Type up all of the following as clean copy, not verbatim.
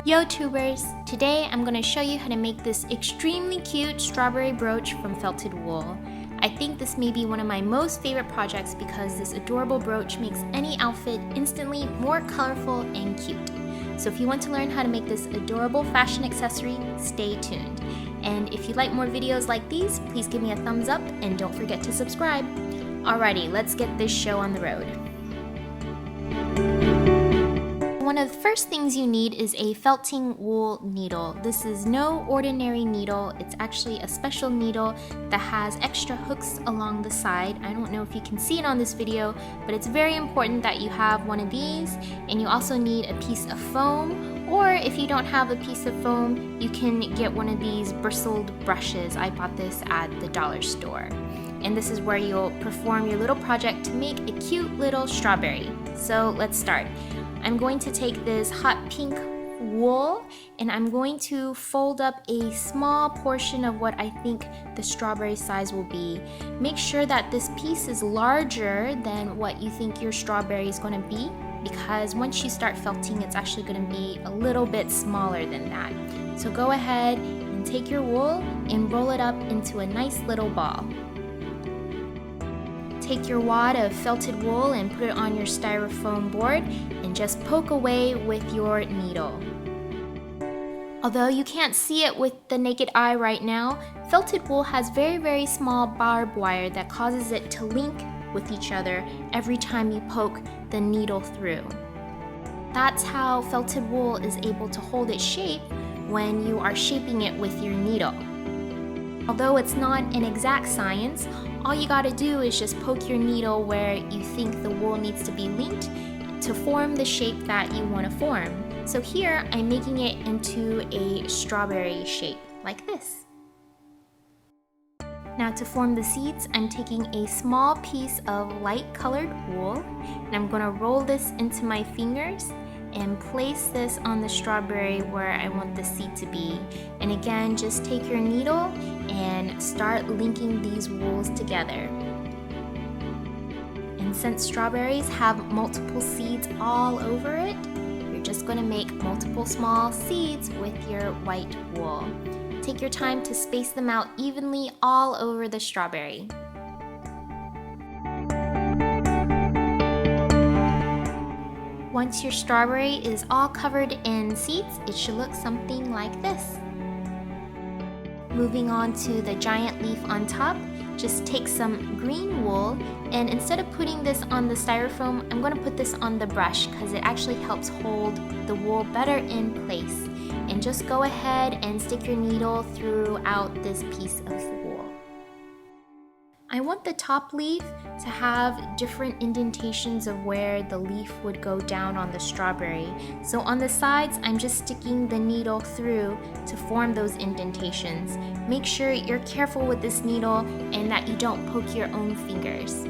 Yo tubers! Today I'm going to show you how to make this extremely cute strawberry brooch from felted wool. I think this may be one of my most favorite projects because this adorable brooch makes any outfit instantly more colorful and cute. So if you want to learn how to make this adorable fashion accessory, stay tuned. And if you like more videos like these, please give me a thumbs up and don't forget to subscribe. Alrighty, let's get this show on the road. One of the first things you need is a felting wool needle. This is no ordinary needle. It's actually a special needle that has extra hooks along the side. I don't know if you can see it on this video, but it's very important that you have one of these, and you also need a piece of foam, or if you don't have a piece of foam, you can get one of these bristled brushes. I bought this at the dollar store. And this is where you'll perform your little project to make a cute little strawberry. So let's start. I'm going to take this hot pink wool and I'm going to fold up a small portion of what I think the strawberry size will be. Make sure that this piece is larger than what you think your strawberry is going to be, because once you start felting, it's actually going to be a little bit smaller than that. So go ahead and take your wool and roll it up into a nice little ball. Take your wad of felted wool and put it on your styrofoam board and just poke away with your needle. Although you can't see it with the naked eye right now, felted wool has very small barbed wire that causes it to link with each other every time you poke the needle through. That's how felted wool is able to hold its shape when you are shaping it with your needle. Although it's not an exact science, all you gotta do is just poke your needle where you think the wool needs to be linked to form the shape that you want to form. So here, I'm making it into a strawberry shape, like this. Now to form the seeds, I'm taking a small piece of light colored wool, and I'm gonna roll this into my fingers and place this on the strawberry where I want the seed to be. And again, just take your needle and start linking these wools together. And since strawberries have multiple seeds all over it, you're just going to make multiple small seeds with your white wool. Take your time to space them out evenly all over the strawberry. Once your strawberry is all covered in seeds, it should look something like this. Moving on to the giant leaf on top, just take some green wool, and instead of putting this on the styrofoam, I'm going to put this on the brush because it actually helps hold the wool better in place. And just go ahead and stick your needle throughout this piece of wool. I want the top leaf to have different indentations of where the leaf would go down on the strawberry. So on the sides, I'm just sticking the needle through to form those indentations. Make sure you're careful with this needle and that you don't poke your own fingers.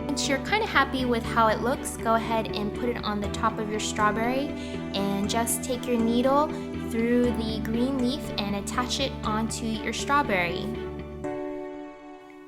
Once you're kind of happy with how it looks, go ahead and put it on the top of your strawberry and just take your needle through the green leaf and attach it onto your strawberry.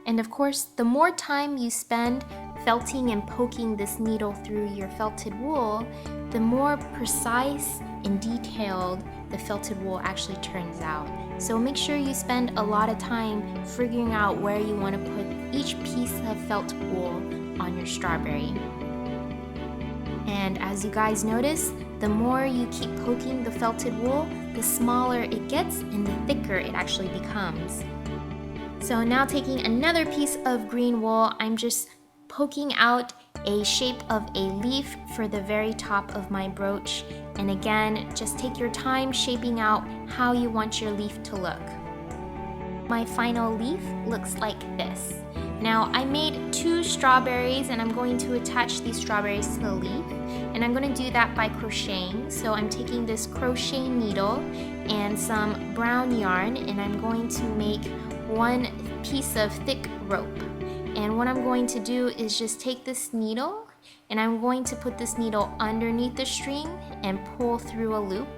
And of course, the more time you spend felting and poking this needle through your felted wool, the more precise and detailed the felted wool actually turns out. So make sure you spend a lot of time figuring out where you want to put each piece of felt wool on your strawberry. And as you guys notice, the more you keep poking the felted wool, the smaller it gets and the thicker it actually becomes. So now taking another piece of green wool, I'm just poking out a shape of a leaf for the very top of my brooch. And again, just take your time shaping out how you want your leaf to look. My final leaf looks like this. Now I made 2 strawberries and I'm going to attach these strawberries to the leaf. And I'm going to do that by crocheting. So I'm taking this crochet needle and some brown yarn, and I'm going to make one piece of thick rope. And what I'm going to do is just take this needle and I'm going to put this needle underneath the string and pull through a loop.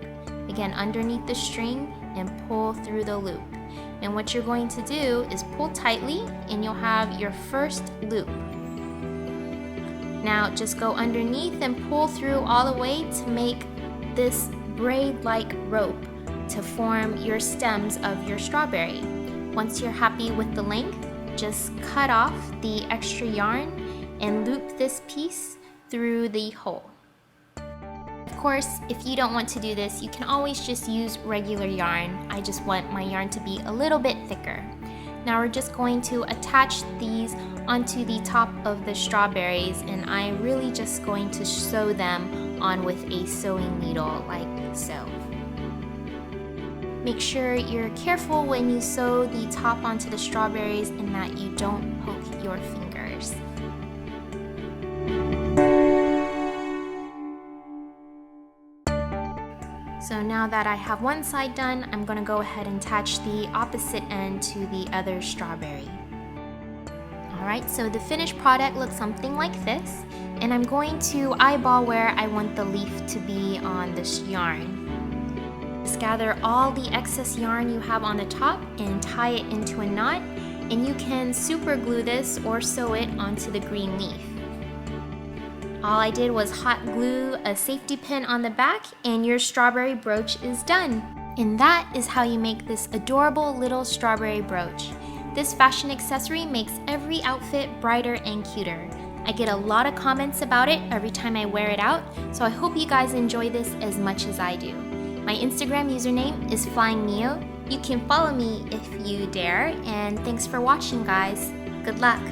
Again, underneath the string and pull through the loop. And what you're going to do is pull tightly and you'll have your first loop. Now just go underneath and pull through all the way to make this braid-like rope to form your stems of your strawberry. Once you're happy with the length, just cut off the extra yarn and loop this piece through the hole. Of course, if you don't want to do this, you can always just use regular yarn. I just want my yarn to be a little bit thicker. Now we're just going to attach these onto the top of the strawberries, and I'm really just going to sew them on with a sewing needle like so. Make sure you're careful when you sew the top onto the strawberries and that you don't poke your fingers. So now that I have one side done, I'm going to go ahead and attach the opposite end to the other strawberry. Alright, so the finished product looks something like this, and I'm going to eyeball where I want the leaf to be on this yarn. Just gather all the excess yarn you have on the top and tie it into a knot, and you can super glue this or sew it onto the green leaf. All I did was hot glue a safety pin on the back and your strawberry brooch is done. And that is how you make this adorable little strawberry brooch. This fashion accessory makes every outfit brighter and cuter. I get a lot of comments about it every time I wear it out, so I hope you guys enjoy this as much as I do. My Instagram username is FlyingNeo. You can follow me if you dare, and thanks for watching, guys. Good luck!